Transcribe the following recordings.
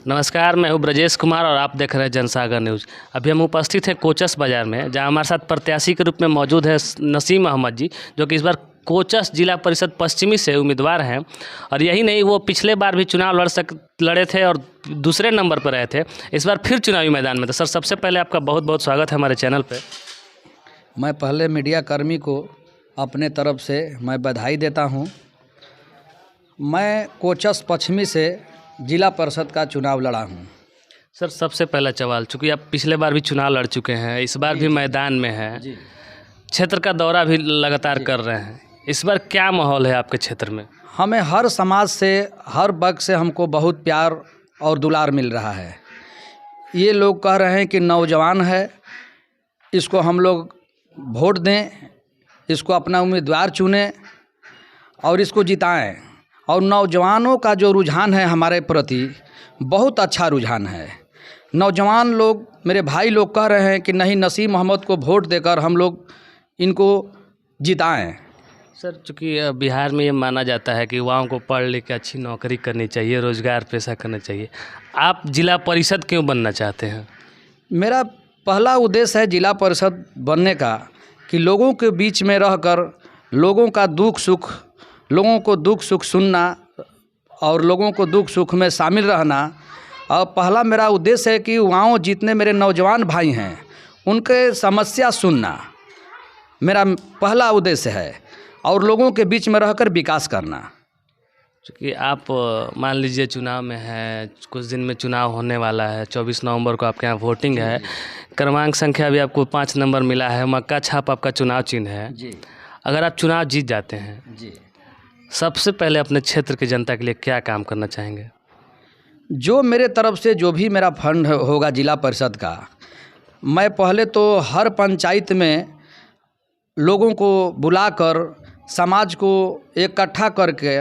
नमस्कार, मैं हूं ब्रजेश कुमार और आप देख रहे हैं जनसागर न्यूज़। अभी हम उपस्थित हैं कोचस बाज़ार में, जहां हमारे साथ प्रत्याशी के रूप में मौजूद है नसीम अहमद जी, जो कि इस बार कोचस जिला परिषद पश्चिमी से उम्मीदवार हैं। और यही नहीं, वो पिछले बार भी चुनाव लड़े थे और दूसरे नंबर पर रहे थे। इस बार फिर चुनावी मैदान में थे। सर, सबसे पहले आपका बहुत बहुत स्वागत है हमारे चैनल पर। मैं पहले मीडिया कर्मी को अपने तरफ से मैं बधाई देता हूं। मैं कोचस पश्चिमी से जिला परिषद का चुनाव लड़ा हूं। सर, सबसे पहला सवाल, चूँकि आप पिछले बार भी चुनाव लड़ चुके हैं, इस बार भी मैदान में हैं, क्षेत्र का दौरा भी लगातार कर रहे हैं, इस बार क्या माहौल है आपके क्षेत्र में? हमें हर समाज से, हर वर्ग से हमको बहुत प्यार और दुलार मिल रहा है। ये लोग कह रहे हैं कि नौजवान है, इसको हम लोग वोट दें, इसको अपना उम्मीदवार चुनें और इसको जिताएं। और नौजवानों का जो रुझान है हमारे प्रति बहुत अच्छा रुझान है। नौजवान लोग, मेरे भाई लोग कह रहे हैं कि नहीं, नसीम अहमद को वोट देकर हम लोग इनको जिताएं। सर, चूँकि बिहार में ये माना जाता है कि युवाओं को पढ़ लिख के अच्छी नौकरी करनी चाहिए, रोज़गार पेशा करना चाहिए। आप जिला परिषद क्यों बनना चाहते हैं? मेरा पहला उद्देश्य है जिला परिषद बनने का कि लोगों के बीच में रहकर लोगों का दुख सुख, लोगों को दुख सुख सुनना और लोगों को दुख सुख में शामिल रहना। और पहला मेरा उद्देश्य है कि युवाओं, जितने मेरे नौजवान भाई हैं, उनके समस्या सुनना मेरा पहला उद्देश्य है और लोगों के बीच में रहकर विकास करना। क्योंकि आप मान लीजिए चुनाव में है, कुछ दिन में चुनाव होने वाला है, 24 नवंबर को आपके यहाँ वोटिंग है। क्रमांक संख्या भी आपको 5 नंबर मिला है, मक्का छाप आपका चुनाव चिन्ह है जी। अगर आप चुनाव जीत जाते हैं जी, सबसे पहले अपने क्षेत्र की जनता के लिए क्या काम करना चाहेंगे? जो मेरे तरफ से जो भी मेरा फंड होगा जिला परिषद का, मैं पहले तो हर पंचायत में लोगों को बुलाकर, समाज को इकट्ठा करके,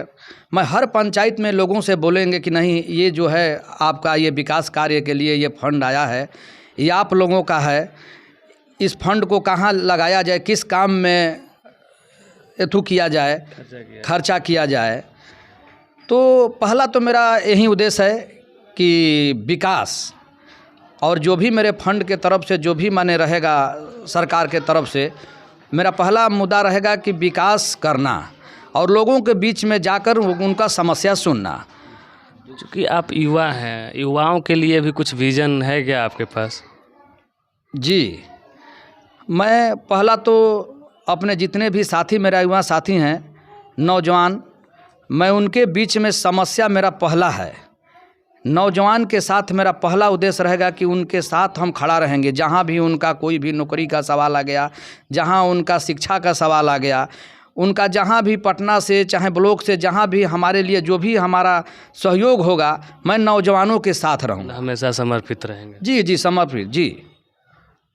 मैं हर पंचायत में लोगों से बोलेंगे कि नहीं, ये जो है आपका ये विकास कार्य के लिए ये फंड आया है, ये आप लोगों का है, इस फंड को कहाँ लगाया जाए, किस काम में किया जाए, खर्चा किया जाए। तो पहला तो मेरा यही उद्देश्य है कि विकास, और जो भी मेरे फंड के तरफ से जो भी माने रहेगा सरकार के तरफ से, मेरा पहला मुद्दा रहेगा कि विकास करना और लोगों के बीच में जाकर उनका समस्या सुनना। क्योंकि आप युवा हैं, युवाओं के लिए भी कुछ विज़न है क्या आपके पास? जी, मैं पहला तो अपने जितने भी साथी, मेरा युवा साथी हैं, नौजवान, मैं उनके बीच में समस्या मेरा पहला है। नौजवान के साथ मेरा पहला उद्देश्य रहेगा कि उनके साथ हम खड़ा रहेंगे। जहाँ भी उनका कोई भी नौकरी का सवाल आ गया, जहाँ उनका शिक्षा का सवाल आ गया, उनका जहाँ भी पटना से चाहे ब्लॉक से जहाँ भी हमारे लिए जो भी हमारा सहयोग होगा, मैं नौजवानों के साथ रहूँगा। हमेशा समर्पित रहेंगे? जी जी, समर्पित जी।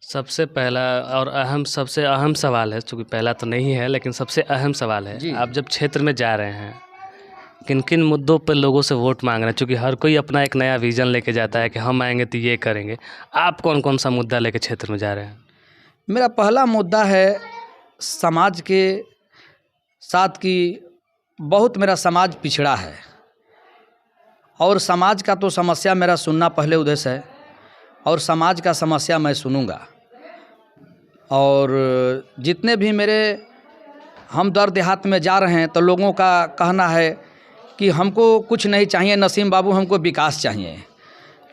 सबसे पहला और सबसे अहम सवाल है, चूँकि पहला तो नहीं है लेकिन सबसे अहम सवाल है, आप जब क्षेत्र में जा रहे हैं, किन किन मुद्दों पर लोगों से वोट मांग रहे हैं? चूँकि हर कोई अपना एक नया विज़न लेके जाता है कि हम आएंगे तो ये करेंगे। आप कौन कौन सा मुद्दा लेके क्षेत्र में जा रहे हैं? मेरा पहला मुद्दा है समाज के साथ की, बहुत मेरा समाज पिछड़ा है और समाज का तो समस्या मेरा सुनना पहले उद्देश्य है और समाज का समस्या मैं सुनूंगा। और जितने भी मेरे हम दर देहात में जा रहे हैं, तो लोगों का कहना है कि हमको कुछ नहीं चाहिए नसीम बाबू, हमको विकास चाहिए।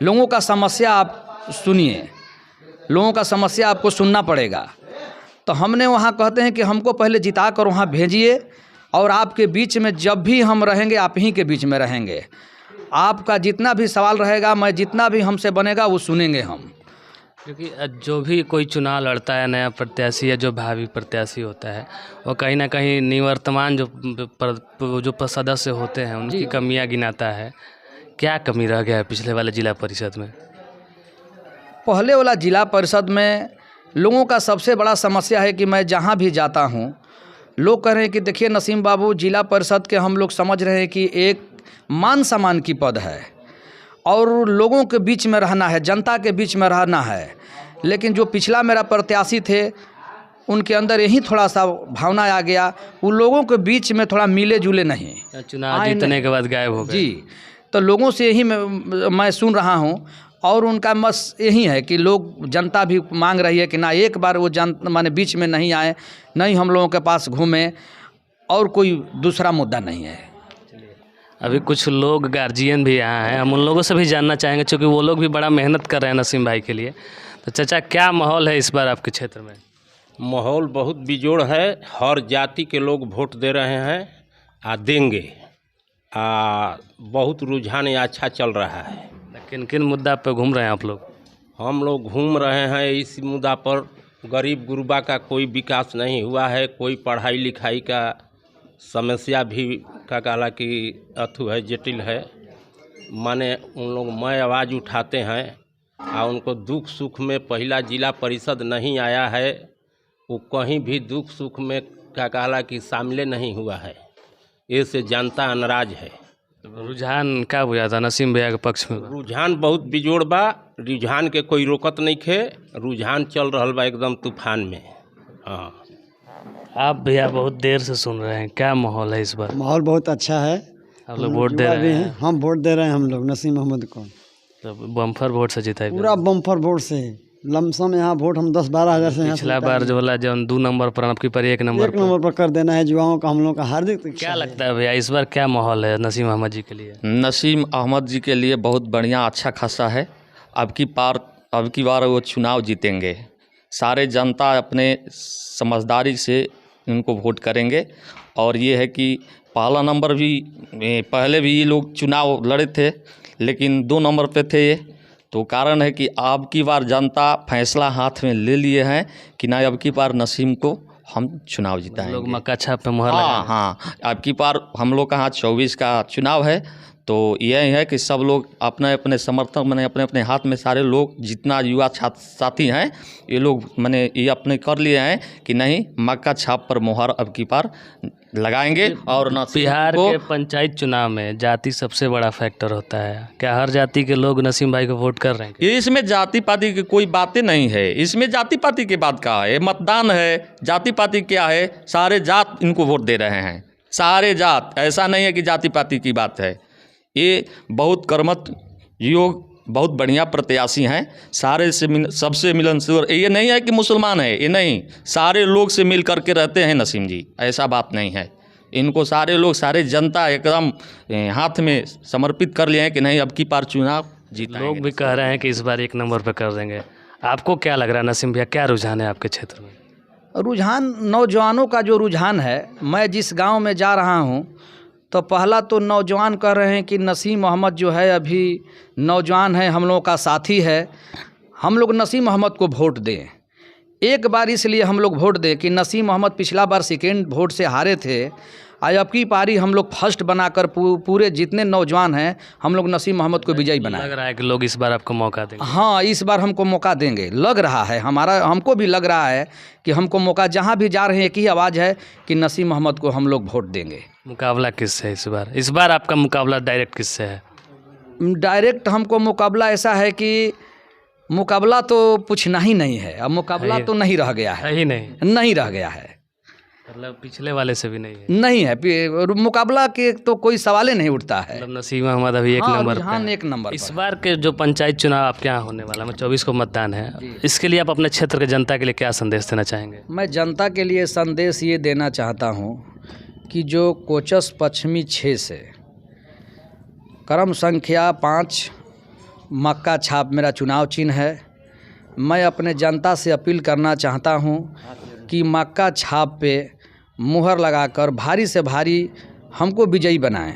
लोगों का समस्या आप सुनिए, लोगों का समस्या आपको सुनना पड़ेगा। तो हमने वहाँ कहते हैं कि हमको पहले जिता कर वहाँ भेजिए और आपके बीच में जब भी हम रहेंगे, आप ही के बीच में रहेंगे। आपका जितना भी सवाल रहेगा, मैं जितना भी हमसे बनेगा वो सुनेंगे हम। क्योंकि जो भी कोई चुनाव लड़ता है, नया प्रत्याशी या जो भावी प्रत्याशी होता है, वो कहीं ना कहीं निवर्तमान जो सदस्य होते हैं उनकी कमियां गिनाता है। क्या कमी रह गया है पिछले वाले जिला परिषद में? पहले वाला जिला परिषद में लोगों का सबसे बड़ा समस्या है कि मैं जहाँ भी जाता हूँ, लोग कह रहे हैं कि देखिए नसीम बाबू, जिला परिषद के हम लोग समझ रहे हैं कि एक मान सम्मान की पद है और लोगों के बीच में रहना है, जनता के बीच में रहना है। लेकिन जो पिछला मेरा प्रत्याशी थे, उनके अंदर यही थोड़ा सा भावना आ गया, उन लोगों के बीच में थोड़ा मिले जुले नहीं, चुनाव जीतने के बाद गायब हो गए। जी, तो लोगों से यही मैं सुन रहा हूँ और उनका मस यही है कि लोग जनता भी मांग रही है कि ना एक बार वो माने बीच में नहीं आए, नहीं हम लोगों के पास घूमे, और कोई दूसरा मुद्दा नहीं है। अभी कुछ लोग गार्जियन भी यहाँ हैं, हम उन लोगों से भी जानना चाहेंगे क्योंकि वो लोग भी बड़ा मेहनत कर रहे हैं नसीम भाई के लिए। तो चाचा, क्या माहौल है इस बार आपके क्षेत्र में? माहौल बहुत बिजोड़ है, हर जाति के लोग वोट दे रहे हैं देंगे। बहुत रुझान अच्छा चल रहा है। किन किन मुद्दा पे घूम रहे हैं आप लोग? हम लोग घूम रहे हैं इस मुद्दा पर, गरीब गुरबा का कोई विकास नहीं हुआ है, कोई पढ़ाई लिखाई का समस्या भी का कहला कि अथु है, जटिल है। माने उन लोग मैं आवाज़ उठाते हैं और उनको दुख सुख में पहला जिला परिषद नहीं आया है, वो कहीं भी दुख सुख में का कहला कि शामिल नहीं हुआ है, इससे जनता नाराज है। रुझान क्या हुआ था नसीम भैया के पक्ष में? रुझान बहुत बिजोड़ बा, रुझान के कोई रोकत नहीं खे, रुझान चल रहा बा एकदम तूफान में। हाँ, आप भैया बहुत देर से सुन रहे हैं, क्या माहौल है इस बार? माहौल बहुत अच्छा है। आप लोग वोट दे रहे हैं? हम वोट दे रहे हैं, हम लोग नसीम अहमद को तो बम्फर वोट से जीता है पूरा बम्फर वोट से, लमसम यहाँ वोट हम 10-12 हज़ार से यहाँ पिछला बार जो वाला जो 2 नंबर पर, आपकी पर 1 नंबर पर कर देना है युवाओं का, हम लोग का हार्दिक क्या लगता है भैया इस बार क्या माहौल है नसीम अहमद जी के लिए? नसीम अहमद जी के लिए बहुत बढ़िया अच्छा खासा है। अब की बार वो चुनाव जीतेंगे, सारे जनता अपने समझदारी से इनको वोट करेंगे। और ये है कि पहला नंबर भी पहले भी ये लोग चुनाव लड़े थे लेकिन 2 नंबर पे थे ये, तो कारण है कि अब की बार जनता फैसला हाथ में ले लिए हैं कि ना अब की बार नसीम को हम चुनाव जिताएंगे। लोग मक्का छाप पे मुहर लगा। हाँ, अब की बार हम लोग का यहाँ 24 का चुनाव है, तो यही है कि सब लोग अपने अपने समर्थक मैंने अपने अपने हाथ में, सारे लोग जितना युवा छात्र साथी हैं ये लोग मैंने ये अपने कर लिए हैं कि नहीं मक्का छाप पर मुहर अब की बार लगाएंगे। और बिहार के पंचायत चुनाव में जाति सबसे बड़ा फैक्टर होता है, क्या हर जाति के लोग नसीम भाई को वोट कर रहे हैं? ये इसमें जाति पाति की कोई बातें नहीं है, इसमें जाति पाति की बात का है, मतदान है। जाति पाति क्या है, सारे जात इनको वोट दे रहे हैं, सारे जात, ऐसा नहीं है कि जाति पाति की बात है। ये बहुत कर्मठ योग, बहुत बढ़िया प्रत्याशी हैं, सारे से सबसे मिलनसार। ये नहीं है कि मुसलमान है, ये नहीं, सारे लोग से मिल करके रहते हैं नसीम जी, ऐसा बात नहीं है। इनको सारे लोग, सारे जनता एकदम हाथ में समर्पित कर लिए हैं कि नहीं अब की बार चुनाव जीतेंगे। लोग भी कह रहे हैं कि इस बार 1 नंबर पर कर देंगे। आपको क्या लग रहा है नसीम भैया, क्या रुझान है आपके क्षेत्र में? रुझान नौजवानों का जो रुझान है, मैं जिस गांव में जा रहा हूं तो पहला तो नौजवान कह रहे हैं कि नसीम अहमद जो है अभी नौजवान है, हम लोगों का साथी है, हम लोग नसीम अहमद को वोट दें। एक बार इसलिए हम लोग वोट दें कि नसीम अहमद पिछला बार 2nd वोट से हारे थे, आज अब की पारी हम लोग फर्स्ट बनाकर पूरे जितने नौजवान हैं हम लोग नसीम अहमद को विजयी बनाए। लग रहा है कि लोग इस बार आपको मौका देंगे? हाँ, इस बार हमको मौका देंगे, लग रहा है, हमको भी लग रहा है कि हमको मौका, जहाँ भी जा रहे हैं एक ही आवाज़ है कि नसीम अहमद को हम लोग वोट देंगे। मुकाबला किससे है इस बार आपका मुकाबला डायरेक्ट किससे है? डायरेक्ट हमको मुकाबला ऐसा है कि मुकाबला तो पूछना ही नहीं है, अब मुकाबला तो नहीं रह गया है, ही नहीं रह गया है, मतलब पिछले वाले से भी नहीं है, मुकाबला के तो कोई सवाल ही नहीं उठता है। मतलब नसीम अहमद अभी 1 नंबर पे है। 1 नंबर। इस बार के जो पंचायत चुनाव आपके यहाँ होने वाला है, 24 को मतदान है, इसके लिए आप अपने क्षेत्र के जनता के लिए क्या संदेश देना चाहेंगे? मैं जनता के लिए संदेश ये देना चाहता हूँ कि जो कोचस पश्चिमी 6 से क्रम संख्या 5 मक्का छाप मेरा चुनाव चिन्ह है, मैं अपने जनता से अपील करना चाहता हूँ कि मक्का छाप पे मुहर लगाकर भारी से भारी हमको विजयी बनाएं।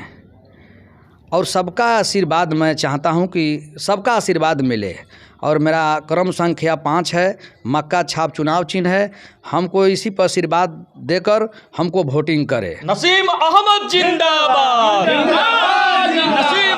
और सबका आशीर्वाद मैं चाहता हूं कि सबका आशीर्वाद मिले। और मेरा क्रम संख्या 5 है, मक्का छाप चुनाव चिन्ह है, हमको इसी पर आशीर्वाद देकर हमको वोटिंग करें। नसीम अहमद जिंदाबाद।